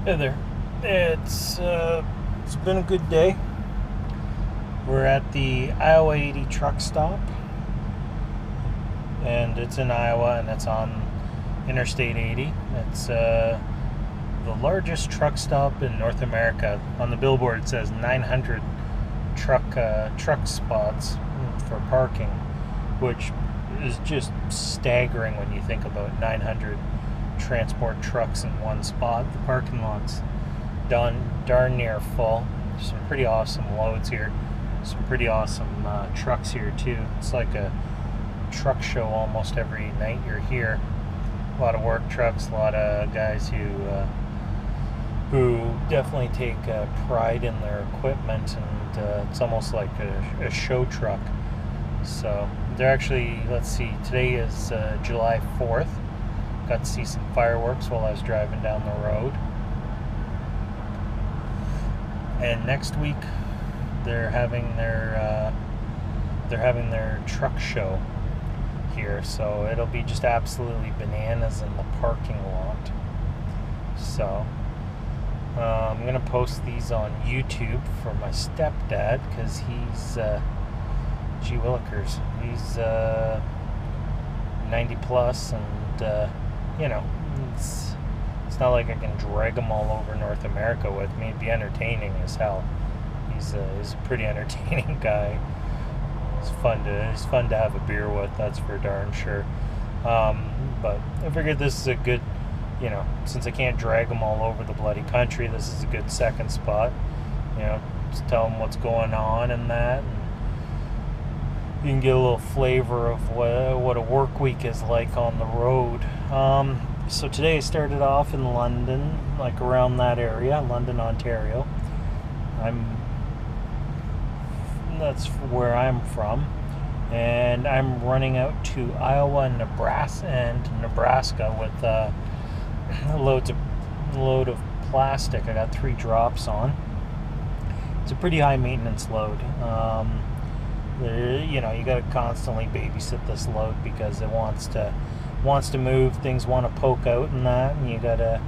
Hey there. It's been a good day. We're at the Iowa 80 truck stop, and it's in Iowa, and it's on Interstate 80. It's the largest truck stop in North America. On the billboard, it says 900 truck spots for parking, which is just staggering when you think about 900 transport trucks in one spot. The parking lot's darn near full. Some pretty awesome loads here. Some pretty awesome trucks here too. It's like a truck show almost every night you're here. A lot of work trucks, a lot of guys who definitely take pride in their equipment, and it's almost like a show truck. So they're actually, let's see, today is July 4th. Got to see some fireworks while I was driving down the road. And next week they're having their truck show here, so it'll be just absolutely bananas in the parking lot. So I'm gonna post these on YouTube for my stepdad, because he's gee willikers, he's 90 plus, and you know, it's not like I can drag him all over North America with me. It'd be entertaining as hell. He's a pretty entertaining guy. It's fun to have a beer with, that's for darn sure. But I figured this is a good, since I can't drag him all over the bloody country, this is a good second spot. Just tell him what's going on and that, and you can get a little flavor of what a work week is like on the road. So today I started off in London, like around that area, London, Ontario. That's where I'm from, and I'm running out to Iowa and Nebraska with a load of plastic. I got 3 drops on. It's a pretty high maintenance load. You got to constantly babysit this load because it wants to move. Things want to poke out and that, and you gotta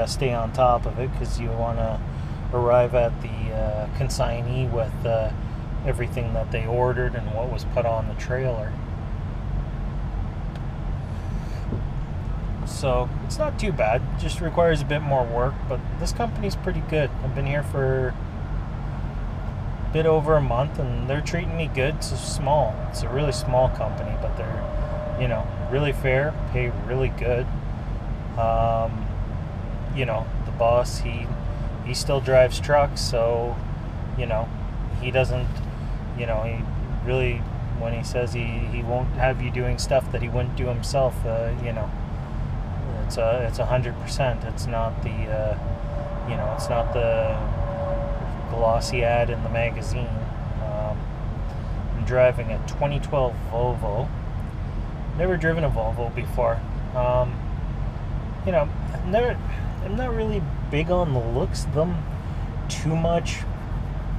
stay on top of it, because you want to arrive at the consignee with everything that they ordered and what was put on the trailer. So it's not too bad. It just requires a bit more work, but this company's pretty good. I've been here for a bit over a month, and they're treating me good. It's a really small company, but they're really fair, pay really good. The boss, he still drives trucks, so he doesn't, he really, when he says he won't have you doing stuff that he wouldn't do himself, it's 100%. It's not the glossy ad in the magazine. I'm driving a 2012 Volvo. Never driven a Volvo before. I'm not really big on the looks of them too much,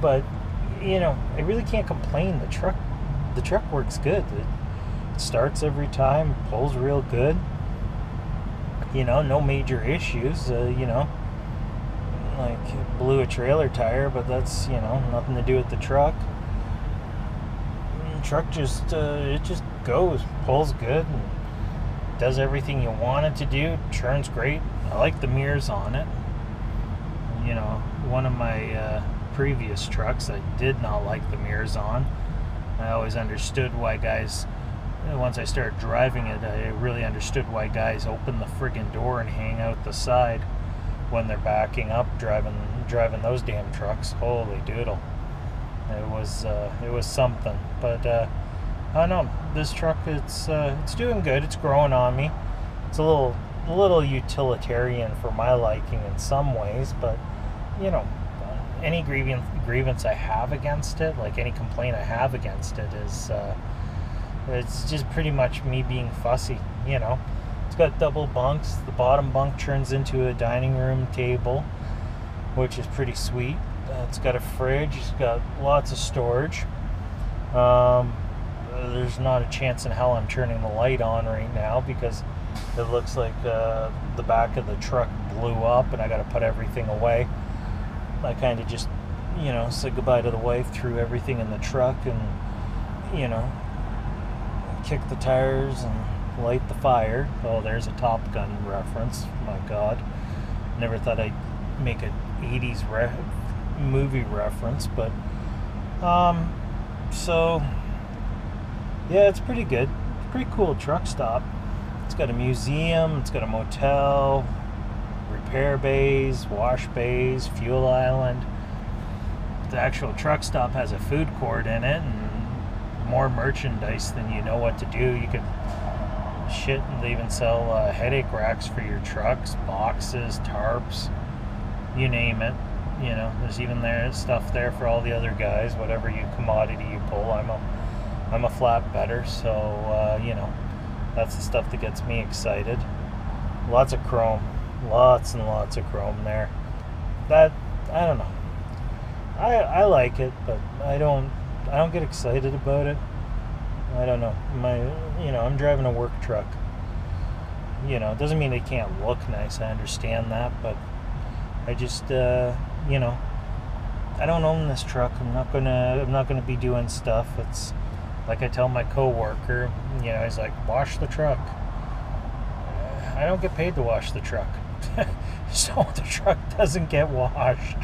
but I really can't complain. The truck works good. It starts every time, pulls real good. No major issues. Like blew a trailer tire, but that's nothing to do with the truck. The truck just goes, pulls good, and does everything you want it to do. Turns great. I like the mirrors on it. One of my previous trucks, I did not like the mirrors on. I always understood why guys, once I started driving it, I really understood why guys open the friggin' door and hang out the side when they're backing up, driving those damn trucks. Holy doodle. It was something. But I don't know, this truck, it's doing good. It's growing on me. It's a little utilitarian for my liking in some ways, but any grievance I have against it, like any complaint I have against it, is it's just pretty much me being fussy. It's got double bunks. The bottom bunk turns into a dining room table, which is pretty sweet. It's got a fridge. It's got lots of storage. There's not a chance in hell I'm turning the light on right now, because It looks like the back of the truck blew up and I got to put everything away. I kind of just, said goodbye to the wife, threw everything in the truck, and, kick the tires and light the fire. Oh, there's a Top Gun reference. My God. Never thought I'd make an 80s movie reference, but, so, yeah, it's pretty good. Pretty cool truck stop. It's got a museum, it's got a motel, repair bays, wash bays, fuel island. The actual truck stop has a food court in it and more merchandise than you know what to do. You could shit, and they even sell headache racks for your trucks, boxes, tarps, you name it. There's even stuff there for all the other guys, whatever commodity you pull. I'm a flatbedder, so that's the stuff that gets me excited. Lots of chrome, lots and lots of chrome there. That, I don't know. I like it, but I don't get excited about it. I don't know. I'm driving a work truck. It doesn't mean it can't look nice. I understand that, but I just, I don't own this truck. I'm not gonna be doing stuff. It's like I tell my coworker, he's like, wash the truck. I don't get paid to wash the truck. So the truck doesn't get washed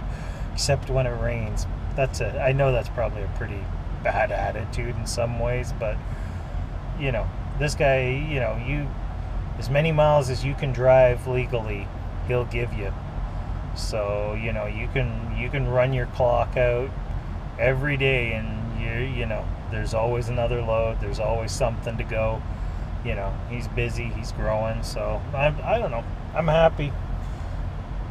except when it rains. That's it. I know that's probably a pretty bad attitude in some ways, but this guy, you as many miles as you can drive legally, he'll give you. So, you can run your clock out every day, and there's always another load, there's always something to go. He's busy, he's growing, so I don't know. I'm happy.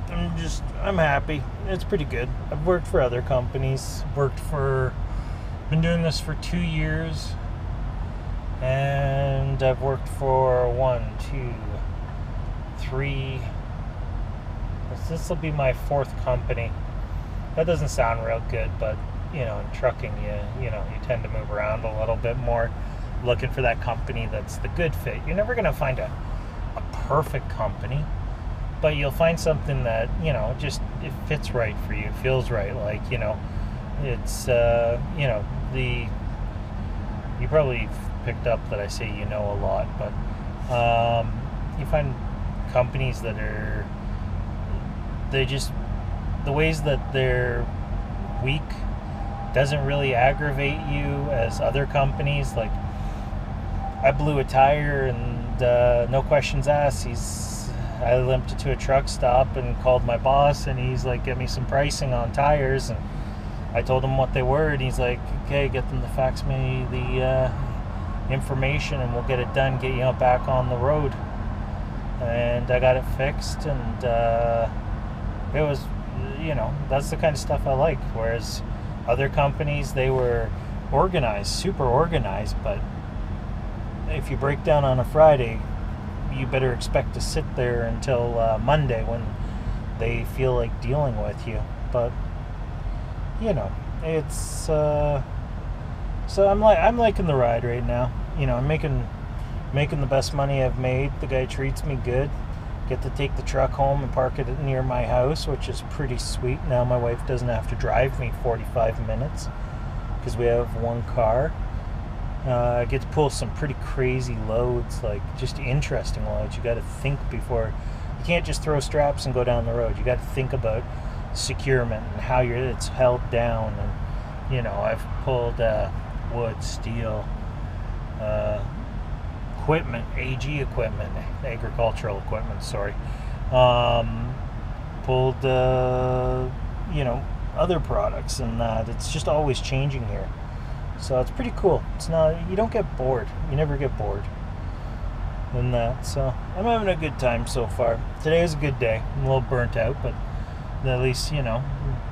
I'm happy. It's pretty good. I've worked for other companies. Been doing this for 2 years, and I've worked for 1, 2, 3. This will be my 4th company. That doesn't sound real good, but in trucking, you tend to move around a little bit more, looking for that company that's the good fit. You're never going to find a perfect company, but you'll find something that just it fits right for you, feels right. Like it's you probably picked up that I say a lot, but you find companies that are the ways that they're weak doesn't really aggravate you as other companies. Like, I blew a tire and no questions asked. I limped it to a truck stop and called my boss, and he's like, get me some pricing on tires, and I told him what they were, and he's like, okay, get them to fax me the information and we'll get it done, get you back on the road. And I got it fixed, and it was, that's the kind of stuff I like. Whereas other companies, they were organized, super organized, but if you break down on a Friday, you better expect to sit there until Monday when they feel like dealing with you. But it's so I'm liking the ride right now. I'm making the best money I've made. The guy treats me good. Get to take the truck home and park it near my house, which is pretty sweet. Now my wife doesn't have to drive me 45 minutes because we have one car. I get to pull some pretty crazy loads, like just interesting loads. You got to think before. You can't just throw straps and go down the road. You got to think about securement and how it's held down. And I've pulled wood, steel, equipment, AG equipment, agricultural equipment. Sorry, pulled other products, and it's just always changing here. So it's pretty cool. You don't get bored. You never get bored in that. So I'm having a good time so far. Today is a good day. I'm a little burnt out, but at least,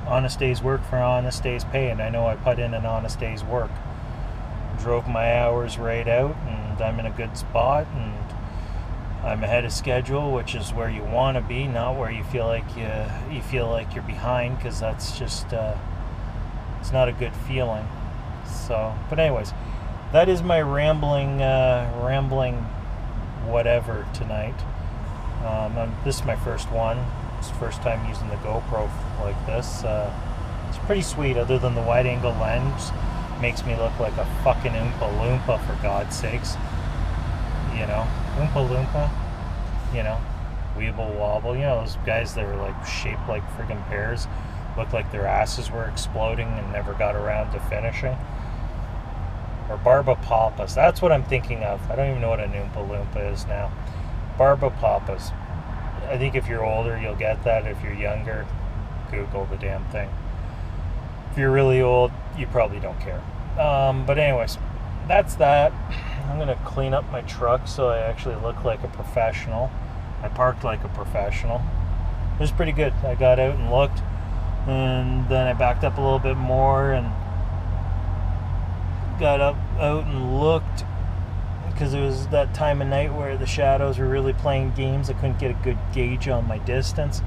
honest day's work for honest day's pay. And I know I put in an honest day's work. Drove my hours right out, and I'm in a good spot, and I'm ahead of schedule, which is where you want to be, not where you feel like you're behind, because that's just it's not a good feeling. So, but anyways, that is my rambling whatever tonight. This is my first one. It's the first time using the GoPro like this. It's pretty sweet, other than the wide angle lens makes me look like a fucking Oompa Loompa, for God's sakes. You know, Oompa Loompa, you know, Weeble Wobble, you know, those guys that were like shaped like friggin' pears, looked like their asses were exploding and never got around to finishing. Or Barbapapas, that's what I'm thinking of. I don't even know what an Oompa Loompa is now. Barbapapas. I think if you're older, you'll get that. If you're younger, Google the damn thing. If you're really old, you probably don't care. But anyways, that's that. I'm going to clean up my truck so I actually look like a professional. I parked like a professional. It was pretty good. I got out and looked, and then I backed up a little bit more and got out and looked, because it was that time of night where the shadows were really playing games. I couldn't get a good gauge on my distance.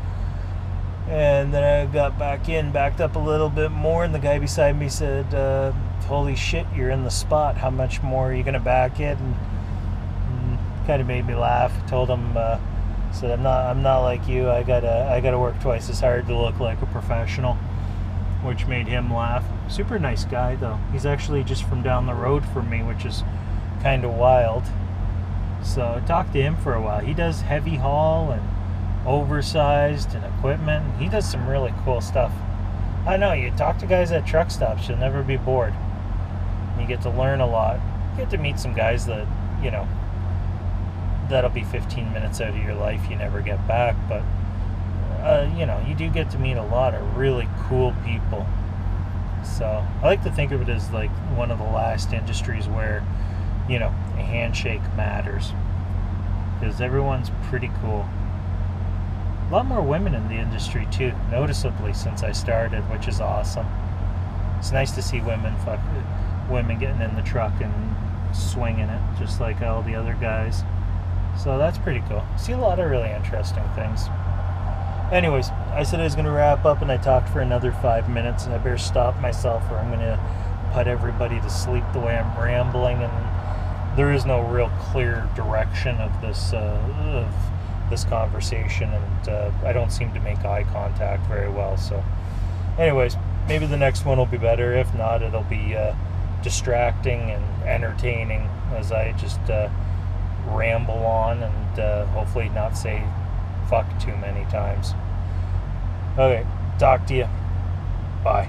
And then I got backed up a little bit more, and the guy beside me said, holy shit, you're in the spot. How much more are you going to back it? And kind of made me laugh. Told him, said, I'm not like you. I gotta work twice as hard to look like a professional, which made him laugh. Super nice guy, though. He's actually just from down the road from me, which is kind of wild. So I talked to him for a while. He does heavy haul and oversized and equipment. He does some really cool stuff. I know, you talk to guys at truck stops, you'll never be bored. You get to learn a lot. You get to meet some guys that, you know, that'll be 15 minutes out of your life you never get back, but you know, you do get to meet a lot of really cool people. So I like to think of it as like one of the last industries where, you know, a handshake matters, because everyone's pretty cool. A lot more women in the industry too, noticeably, since I started, which is awesome. It's nice to see women getting in the truck and swinging it, just like all the other guys. So that's pretty cool. See a lot of really interesting things. Anyways, I said I was going to wrap up, and I talked for another 5 minutes, and I better stop myself, or I'm going to put everybody to sleep the way I'm rambling, and there is no real clear direction of this conversation, and I don't seem to make eye contact very well. So anyways, maybe the next one will be better. If not, it'll be distracting and entertaining as I just ramble on, and hopefully not say fuck too many times. Okay, talk to you. Bye.